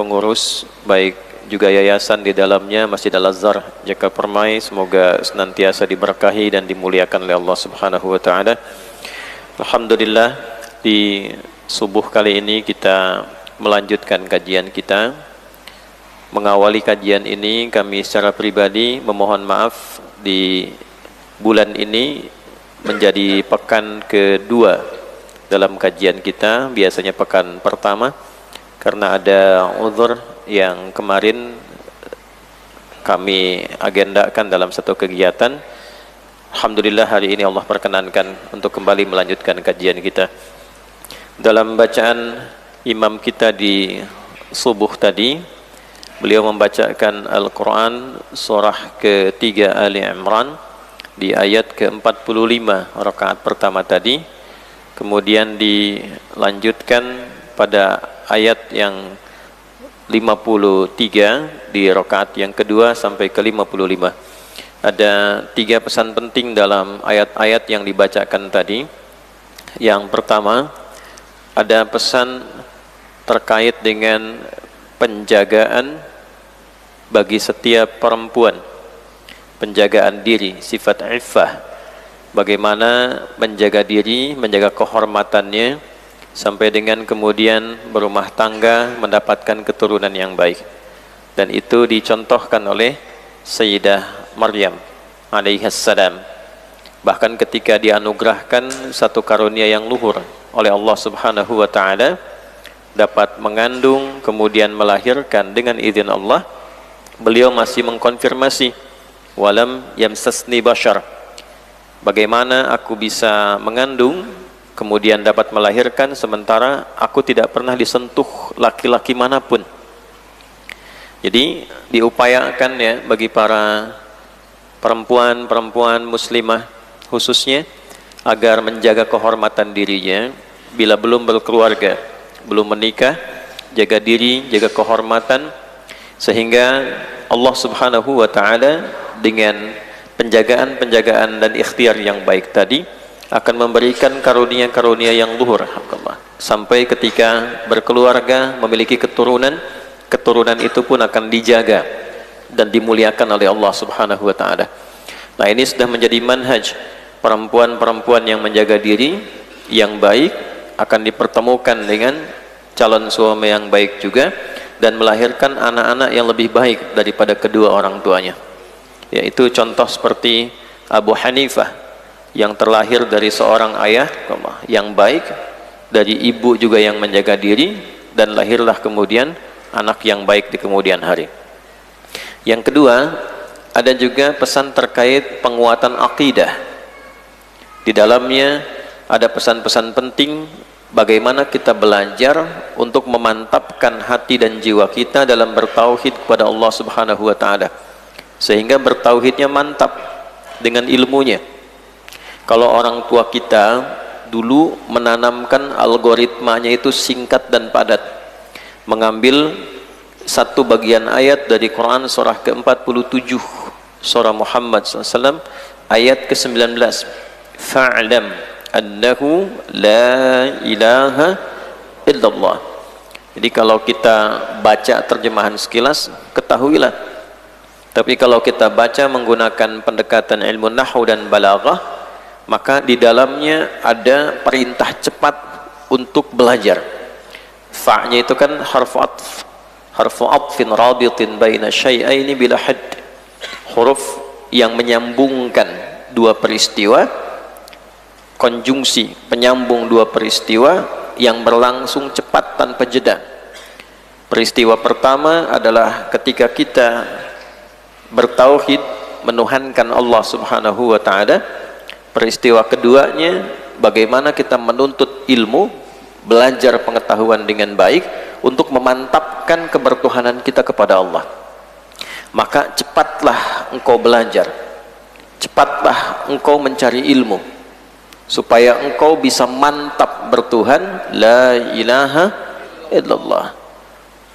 pengurus, baik juga yayasan di dalamnya, Masjid Al-Azhar Jaka Permai, semoga senantiasa diberkahi dan dimuliakan oleh Allah Subhanahu wa taala. Alhamdulillah, di subuh kali ini kita melanjutkan kajian kita. Mengawali kajian ini, kami secara pribadi memohon maaf di bulan ini menjadi pekan kedua dalam kajian kita. Biasanya pekan pertama, karena ada uzur yang kemarin kami agendakan dalam satu kegiatan. Alhamdulillah hari ini Allah perkenankan untuk kembali melanjutkan kajian kita. Dalam bacaan imam kita di subuh tadi, beliau membacakan Al-Quran surah ke-3 Ali Imran di ayat ke-45 rakaat pertama tadi. Kemudian dilanjutkan pada ayat yang 53 di rakaat yang kedua sampai ke 55. Ada 3 pesan penting dalam ayat-ayat yang dibacakan tadi. Yang pertama, ada pesan terkait dengan penjagaan bagi setiap perempuan, penjagaan diri, sifat iffah, bagaimana menjaga diri, menjaga kehormatannya sampai dengan kemudian berumah tangga, mendapatkan keturunan yang baik. Dan itu dicontohkan oleh Sayyidah Maryam alaihissalam. Bahkan ketika dianugerahkan satu karunia yang luhur oleh Allah Subhanahu wa taala, dapat mengandung kemudian melahirkan dengan izin Allah, beliau masih mengkonfirmasi, walam yamsasni bashar, bagaimana aku bisa mengandung kemudian dapat melahirkan sementara aku tidak pernah disentuh laki-laki manapun. Jadi diupayakan ya bagi para perempuan muslimah khususnya agar menjaga kehormatan dirinya bila belum berkeluarga, belum menikah, jaga diri, jaga kehormatan, sehingga Allah Subhanahu wa taala dengan penjagaan dan ikhtiar yang baik tadi akan memberikan karunia-karunia yang luhur sampai ketika berkeluarga, memiliki keturunan itu pun akan dijaga dan dimuliakan oleh Allah Subhanahu wa taala. Nah, ini sudah menjadi manhaj perempuan-perempuan yang menjaga diri yang baik akan dipertemukan dengan calon suami yang baik juga dan melahirkan anak-anak yang lebih baik daripada kedua orang tuanya. Yaitu contoh seperti Abu Hanifah yang terlahir dari seorang ayah yang baik, dari ibu juga yang menjaga diri, dan lahirlah kemudian anak yang baik di kemudian hari. Yang kedua, ada juga pesan terkait penguatan akidah. Di dalamnya ada pesan-pesan penting bagaimana kita belajar untuk memantapkan hati dan jiwa kita dalam bertauhid kepada Allah Subhanahu wa taala, sehingga bertauhidnya mantap dengan ilmunya. Kalau orang tua kita dulu menanamkan algoritmanya itu singkat dan padat, mengambil satu bagian ayat dari Quran surah ke-47 surah Muhammad SAW ayat ke-19, fa'lam annahu la ilaha illallah. Jadi kalau kita baca terjemahan sekilas, ketahuilah. Tapi kalau kita baca menggunakan pendekatan ilmu nahwu dan balaghah, maka di dalamnya ada perintah cepat untuk belajar. Fa-nya itu kan harfu atfin rabitin baina syai'aini bila hadd, huruf yang menyambungkan dua peristiwa, konjungsi penyambung dua peristiwa yang berlangsung cepat tanpa jeda. Peristiwa pertama adalah ketika kita bertauhid, menuhankan Allah Subhanahu wa taala. Peristiwa keduanya bagaimana kita menuntut ilmu, belajar pengetahuan dengan baik untuk memantapkan kebertuhanan kita kepada Allah. Maka cepatlah engkau belajar, cepatlah engkau mencari ilmu, supaya engkau bisa mantap bertuhan, la ilaha illallah.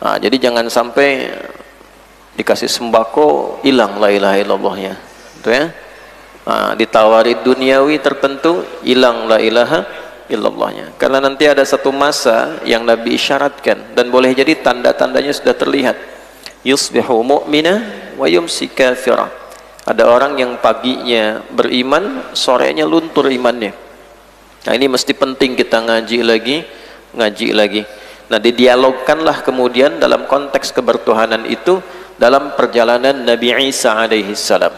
Nah, jadi jangan sampai dikasih sembako hilang la ilaha illallahnya, itu ya. Nah, ditawari duniawi tertentu hilang la ilaha illallahnya. Karena nanti ada satu masa yang Nabi isyaratkan dan boleh jadi tanda-tandanya sudah terlihat. Yusbihu mu'mina wa yumsi kafira. Ada orang yang paginya beriman, sorenya luntur imannya. Nah, ini mesti penting kita ngaji lagi. Nah, didialogkanlah kemudian dalam konteks kebertuhanan itu dalam perjalanan Nabi Isa alaihi salam.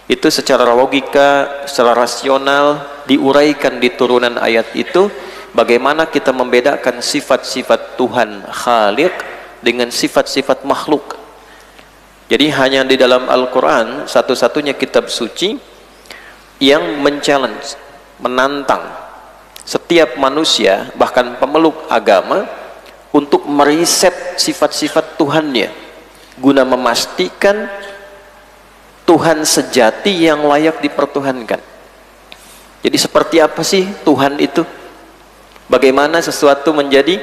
Itu secara logika, secara rasional diuraikan di turunan ayat itu, bagaimana kita membedakan sifat-sifat Tuhan Khaliq dengan sifat-sifat makhluk. Jadi hanya di dalam Al-Quran satu-satunya kitab suci yang men-challenge, menantang setiap manusia, bahkan pemeluk agama, untuk meriset sifat-sifat Tuhannya guna memastikan Tuhan sejati yang layak dipertuhankan. Jadi seperti apa sih Tuhan itu? Bagaimana sesuatu menjadi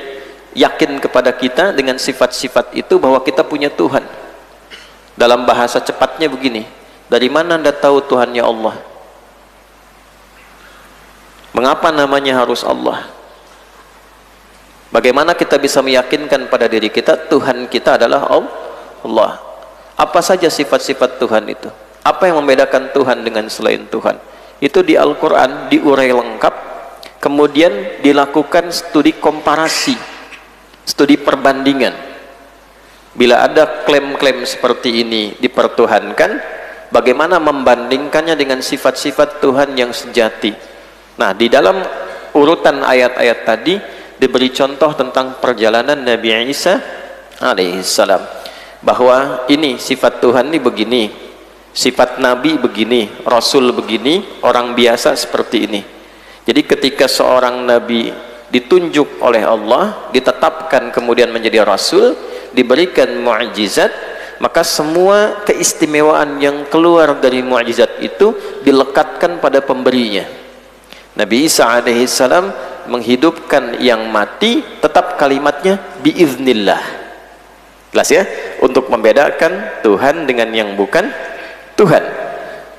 yakin kepada kita dengan sifat-sifat itu bahwa kita punya Tuhan? Dalam bahasa cepatnya begini, dari mana Anda tahu Tuhannya Allah? Mengapa namanya harus Allah? Bagaimana kita bisa meyakinkan pada diri kita Tuhan kita adalah Allah? Apa saja sifat-sifat Tuhan itu? Apa yang membedakan Tuhan dengan selain Tuhan? Itu di Al-Quran diurai lengkap, kemudian dilakukan studi komparasi, studi perbandingan. Bila ada klaim-klaim seperti ini dipertuhankan, bagaimana membandingkannya dengan sifat-sifat Tuhan yang sejati? Nah, di dalam urutan ayat-ayat tadi diberi contoh tentang perjalanan Nabi Isa alaihissalam, bahwa ini sifat Tuhan ini begini, sifat Nabi begini, Rasul begini, orang biasa seperti ini. Jadi ketika seorang Nabi ditunjuk oleh Allah, ditetapkan kemudian menjadi Rasul, diberikan mu'jizat, maka semua keistimewaan yang keluar dari mu'jizat itu dilekatkan pada pemberinya. Nabi Isa alaihissalam menghidupkan yang mati, tetap kalimatnya biiznillah. Jelas ya? Untuk membedakan Tuhan dengan yang bukan Tuhan.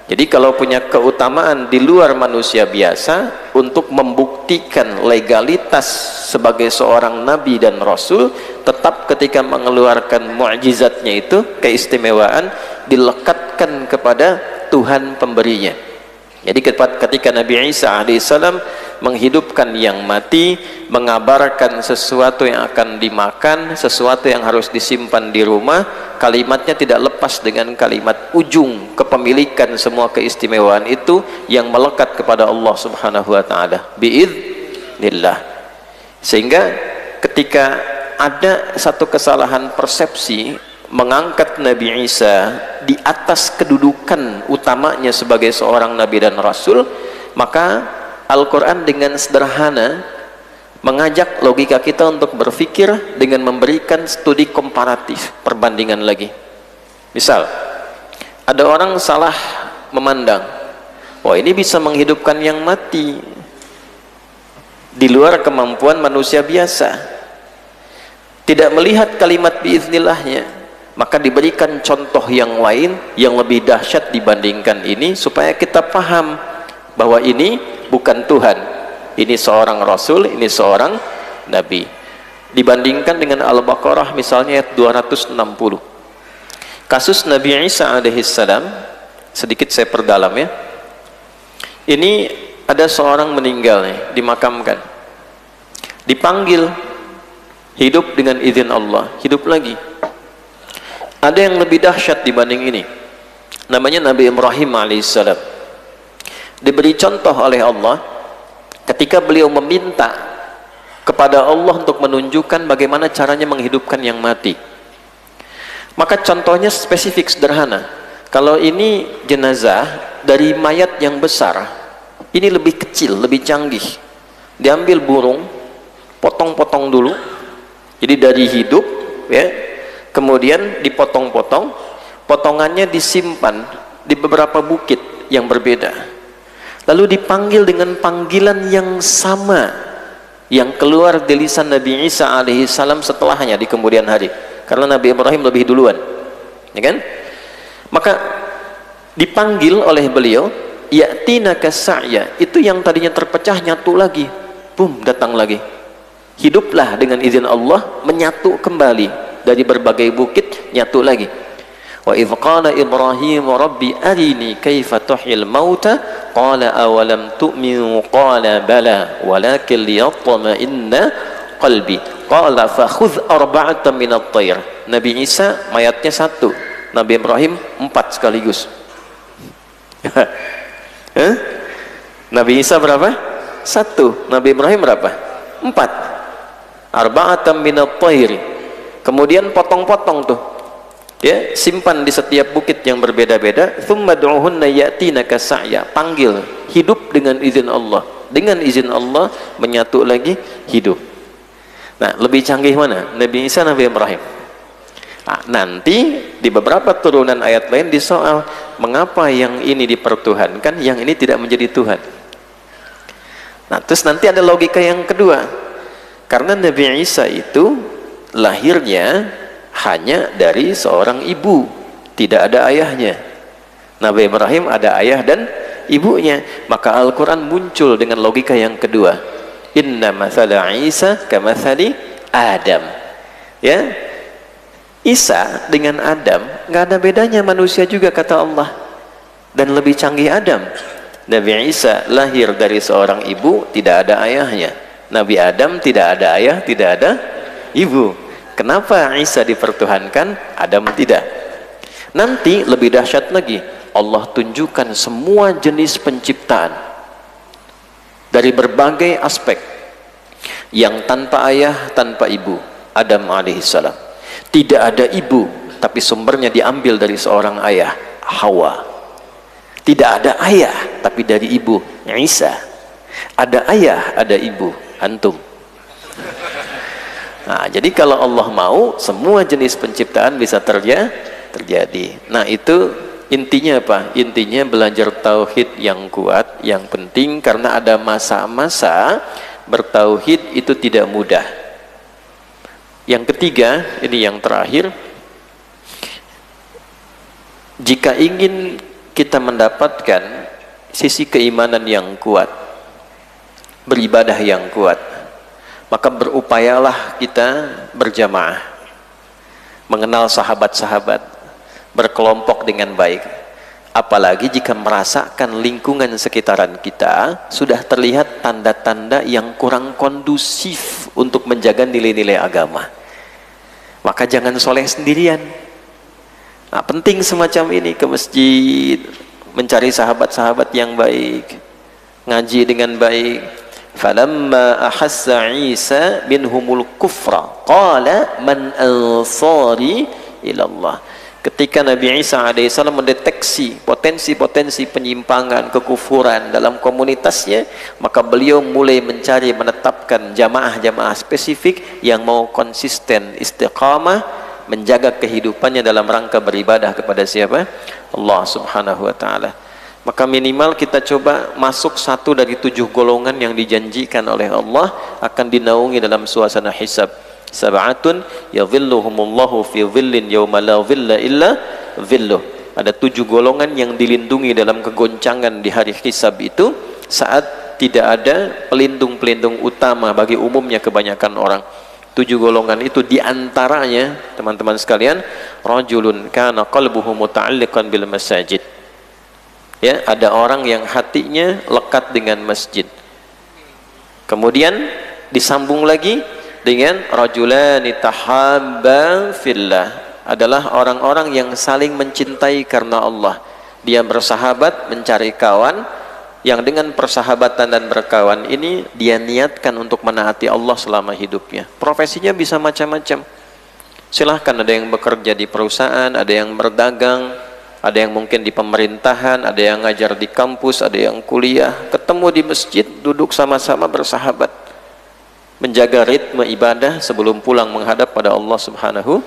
Jadi kalau punya keutamaan di luar manusia biasa untuk membuktikan legalitas sebagai seorang nabi dan rasul, tetap ketika mengeluarkan mukjizatnya itu, keistimewaan dilekatkan kepada Tuhan pemberinya. Jadi ketika Nabi Isa alaihissalam menghidupkan yang mati, mengabarkan sesuatu yang akan dimakan, sesuatu yang harus disimpan di rumah, kalimatnya tidak lepas dengan kalimat ujung kepemilikan semua keistimewaan itu yang melekat kepada Allah Subhanahu wa taala, biiznillah. Sehingga ketika ada satu kesalahan persepsi mengangkat Nabi Isa di atas kedudukan utamanya sebagai seorang nabi dan rasul, maka Al-Quran dengan sederhana mengajak logika kita untuk berpikir dengan memberikan studi komparatif, perbandingan lagi. Misal, ada orang salah memandang, wah ini bisa menghidupkan yang mati di luar kemampuan manusia biasa, tidak melihat kalimat biiznillahnya, maka diberikan contoh yang lain yang lebih dahsyat dibandingkan ini, supaya kita paham bahwa ini bukan Tuhan, ini seorang Rasul, ini seorang Nabi. Dibandingkan dengan Al-Baqarah misalnya ayat 260, kasus Nabi Isa alaihissalam, sedikit saya perdalam ya. Ini ada seorang meninggal nih, dimakamkan, dipanggil, hidup dengan izin Allah, hidup lagi. Ada yang lebih dahsyat dibanding ini, namanya Nabi Ibrahim alaihissalam. Diberi contoh oleh Allah ketika beliau meminta kepada Allah untuk menunjukkan bagaimana caranya menghidupkan yang mati. Maka contohnya spesifik, sederhana. Kalau ini jenazah dari mayat yang besar, ini lebih kecil, lebih canggih. Diambil burung, potong-potong dulu, jadi dari hidup ya, kemudian dipotong-potong, potongannya disimpan di beberapa bukit yang berbeda, lalu dipanggil dengan panggilan yang sama yang keluar dari lisan Nabi Isa alaihissalam setelahnya di kemudian hari, karena Nabi Ibrahim lebih duluan, ya kan? Maka dipanggil oleh beliau, ya'tinaka sa'ya, itu yang tadinya terpecah nyatu lagi, boom, datang lagi. Hiduplah dengan izin Allah, menyatu kembali dari berbagai bukit, nyatu lagi. Wa idh qala Ibrahim rabbi arini kaifa tuhyil mauta qala awalam tu'minu qala bala walakin liyatma'inna qalbi qala fakhudh arba'atan minat tayr. Nabi Isa mayatnya satu, Nabi Ibrahim 4 sekaligus. Nabi Isa berapa? 1. Nabi Ibrahim berapa? 4. Arba'atan minat tayr. Kemudian potong-potong tuh, ya, simpan di setiap bukit yang berbeda-beda. Thumma du'uhunna ya'tinaka sa'ya. Panggil, hidup dengan izin Allah. Dengan izin Allah menyatu lagi, hidup. Nah, lebih canggih mana? Nabi Isa, Nabi Ibrahim? Nah, nanti di beberapa turunan ayat lain disoal, mengapa yang ini dipertuhankan, yang ini tidak menjadi Tuhan. Nah, terus nanti ada logika yang kedua. Karena Nabi Isa itu lahirnya hanya dari seorang ibu, tidak ada ayahnya. Nabi Ibrahim ada ayah dan ibunya. Maka Al-Quran muncul dengan logika yang kedua. Inna mathala Isa kamathali Adam. Ya, Isa dengan Adam nggak ada bedanya, manusia juga kata Allah. Dan lebih canggih Adam. Nabi Isa lahir dari seorang ibu, tidak ada ayahnya. Nabi Adam tidak ada ayah, tidak ada ibu. Kenapa Isa dipertuhankan, Adam tidak? Nanti lebih dahsyat lagi, Allah tunjukkan semua jenis penciptaan dari berbagai aspek. Yang tanpa ayah, tanpa ibu, Adam alaihissalam. Tidak ada ibu, tapi sumbernya diambil dari seorang ayah, Hawa. Tidak ada ayah, tapi dari ibu, Isa. Ada ayah, ada ibu, antum. Nah, jadi kalau Allah mau, semua jenis penciptaan bisa terjadi. Nah, itu intinya apa? Intinya belajar tauhid yang kuat, yang penting, karena ada masa-masa bertauhid itu tidak mudah. Yang ketiga, ini yang terakhir, jika ingin kita mendapatkan sisi keimanan yang kuat, beribadah yang kuat, maka berupayalah kita berjamaah, mengenal sahabat-sahabat, berkelompok dengan baik. Apalagi jika merasakan lingkungan sekitaran kita sudah terlihat tanda-tanda yang kurang kondusif untuk menjaga nilai-nilai agama, maka jangan soleh sendirian. Nah, penting semacam ini, ke masjid, mencari sahabat-sahabat yang baik, ngaji dengan baik. Falamma ahassa Isa minhumul kufra qala man ansari ilallah. Ketika Nabi Isa alaihissalam mendeteksi potensi-potensi penyimpangan, kekufuran dalam komunitasnya, maka beliau mulai mencari, menetapkan jamaah-jamaah spesifik yang mau konsisten, istiqamah, menjaga kehidupannya dalam rangka beribadah kepada siapa? Allah subhanahu wa ta'ala. Maka minimal kita coba masuk 1 dari 7 golongan yang dijanjikan oleh Allah akan dinaungi dalam suasana hisab. Sab'atun yadhilluhumullahu fi dhillin yawma la dhilla illa dhilluh. Ada 7 golongan yang dilindungi dalam kegoncangan di hari hisab itu, saat tidak ada pelindung-pelindung utama bagi umumnya kebanyakan orang. 7 golongan itu diantaranya, teman-teman sekalian, rajulun kana qalbuhu muta'alliqan bil masajid. Ya, ada orang yang hatinya lekat dengan masjid. Kemudian disambung lagi dengan rajulani tahabba fillah, adalah orang-orang yang saling mencintai karena Allah. Dia bersahabat, mencari kawan, yang dengan persahabatan dan berkawan ini dia niatkan untuk menaati Allah selama hidupnya. Profesinya bisa macam-macam. Silahkan, ada yang bekerja di perusahaan, ada yang berdagang, ada yang mungkin di pemerintahan, ada yang ngajar di kampus, ada yang kuliah. Ketemu di masjid, duduk sama-sama bersahabat, menjaga ritme ibadah sebelum pulang menghadap pada Allah subhanahu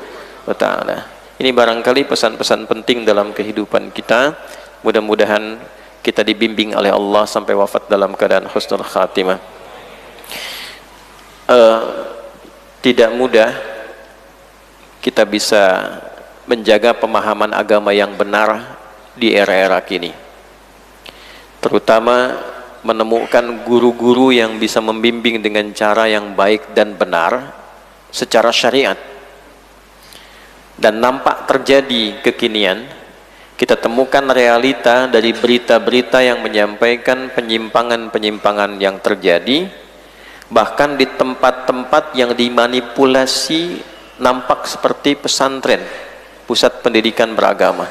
wa ta'ala. Ini barangkali pesan-pesan penting dalam kehidupan kita. Mudah-mudahan kita dibimbing oleh Allah sampai wafat dalam keadaan husnul khatimah. Tidak mudah kita bisa menjaga pemahaman agama yang benar di era-era kini, terutama menemukan guru-guru yang bisa membimbing dengan cara yang baik dan benar secara syariat. Dan nampak terjadi kekinian, kita temukan realita dari berita-berita yang menyampaikan penyimpangan-penyimpangan yang terjadi, bahkan di tempat-tempat yang dimanipulasi nampak seperti pesantren, pusat pendidikan beragama,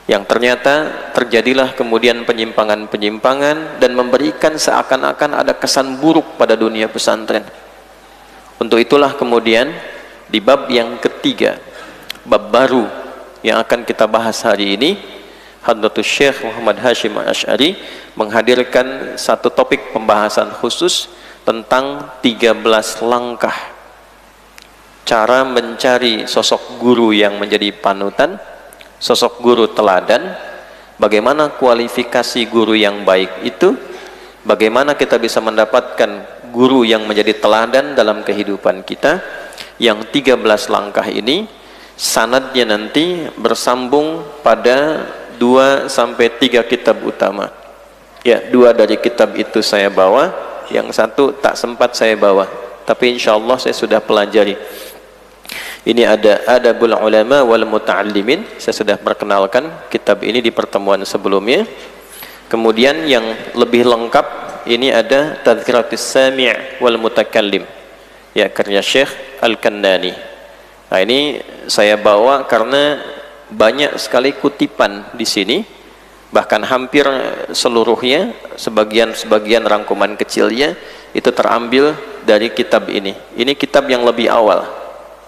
yang ternyata terjadilah kemudian penyimpangan-penyimpangan dan memberikan seakan-akan ada kesan buruk pada dunia pesantren. Untuk itulah kemudian di bab yang ketiga, bab baru yang akan kita bahas hari ini, Hadratus Syekh Muhammad Hashim Asy'ari menghadirkan satu topik pembahasan khusus tentang 13 langkah cara mencari sosok guru yang menjadi panutan, sosok guru teladan, bagaimana kualifikasi guru yang baik itu, bagaimana kita bisa mendapatkan guru yang menjadi teladan dalam kehidupan kita. Yang 13 langkah ini sanadnya nanti bersambung pada 2 sampai 3 kitab utama. Ya, 2 dari kitab itu saya bawa, yang 1 tak sempat saya bawa, tapi insya Allah saya sudah pelajari. Ini ada Adabul Ulama wal Muta'allimin, saya sudah perkenalkan kitab ini di pertemuan sebelumnya. Kemudian yang lebih lengkap ini ada Tadhkiratus Sami' wal Mutakallim, ya, karya Syekh Al-Kannani. Nah, ini saya bawa karena banyak sekali kutipan di sini, bahkan hampir seluruhnya, sebagian rangkuman kecilnya itu terambil dari kitab ini. Ini kitab yang lebih awal.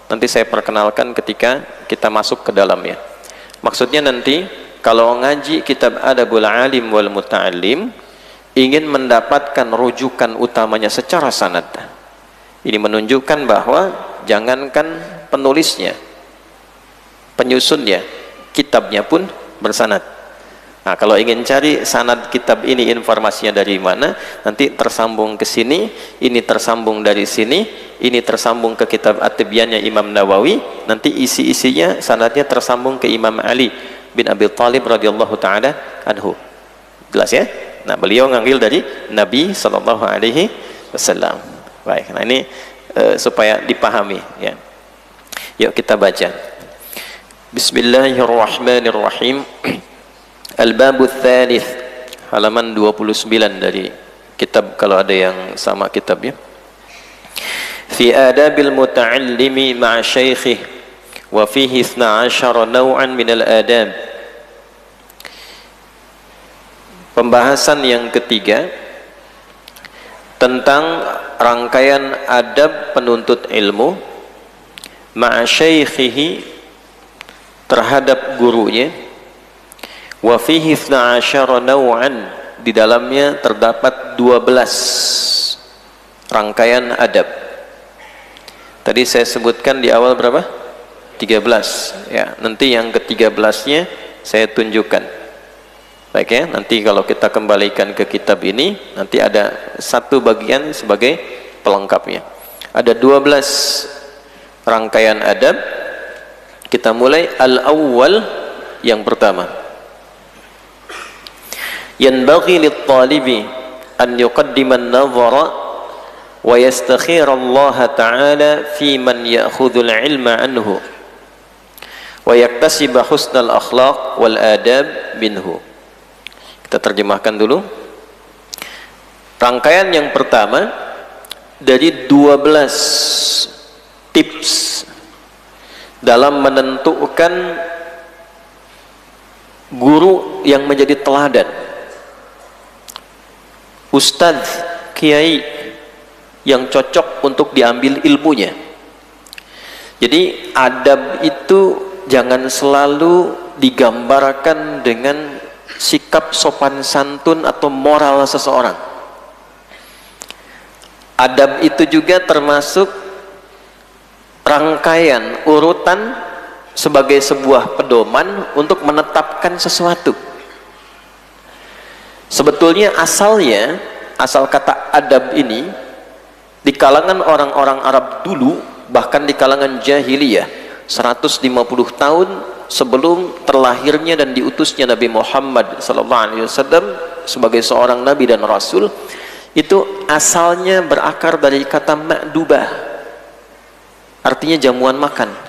Nanti saya perkenalkan ketika kita masuk ke dalamnya. Maksudnya nanti kalau ngaji kitab Adabul Alim wal Muta'allim, ingin mendapatkan rujukan utamanya secara sanad. Ini menunjukkan bahwa jangankan penulisnya, penyusunnya, kitabnya pun bersanad. Nah, kalau ingin cari sanad kitab ini informasinya dari mana, nanti tersambung ke sini, ini tersambung dari sini, ini tersambung ke kitab At-Tibyannya Imam Nawawi, nanti isi-isinya sanadnya tersambung ke Imam Ali bin Abi Thalib radhiyallahu taala anhu. Jelas ya? Nah, beliau ngambil dari Nabi sallallahu alaihi wasallam. Baik, nah ini supaya dipahami ya. Yuk kita baca. Bismillahirrahmanirrahim. Al-Babu Tsalits, halaman 29 dari kitab, kalau ada yang sama kitabnya. Fi adabil muta'allimi ma'a syaikhihi wa fihi 12 naw'an minal adab. Pembahasan yang ketiga tentang rangkaian adab penuntut ilmu ma'a syaikhihi, terhadap gurunya. Wa fihi 12 naw'an, di dalamnya terdapat 12 rangkaian adab. Tadi saya sebutkan di awal berapa? 13 ya. Nanti yang ke-13-nya saya tunjukkan. Baik ya, nanti kalau kita kembalikan ke kitab ini, nanti ada satu bagian sebagai pelengkapnya. Ada 12 rangkaian adab. Kita mulai al-awwal, yang pertama. Yanbaghi lit-talibi an yuqaddima an-nazara wa yastakhira Allah Ta'ala fi man ya'khudhul ilma anhu wa yaktasiba husnal akhlaq wal adab minhu. Kita terjemahkan dulu. Rangkaian yang pertama dari 12 tips dalam menentukan guru yang menjadi teladan, ustadz, kiai yang cocok untuk diambil ilmunya. Jadi adab itu jangan selalu digambarkan dengan sikap sopan santun atau moral seseorang. Adab itu juga termasuk rangkaian urutan sebagai sebuah pedoman untuk menetapkan sesuatu. Sebetulnya asal kata adab ini di kalangan orang-orang Arab dulu, bahkan di kalangan jahiliyah 150 tahun sebelum terlahirnya dan diutusnya Nabi Muhammad SAW, sebagai seorang nabi dan rasul itu asalnya berakar dari kata ma'dubah, artinya jamuan makan.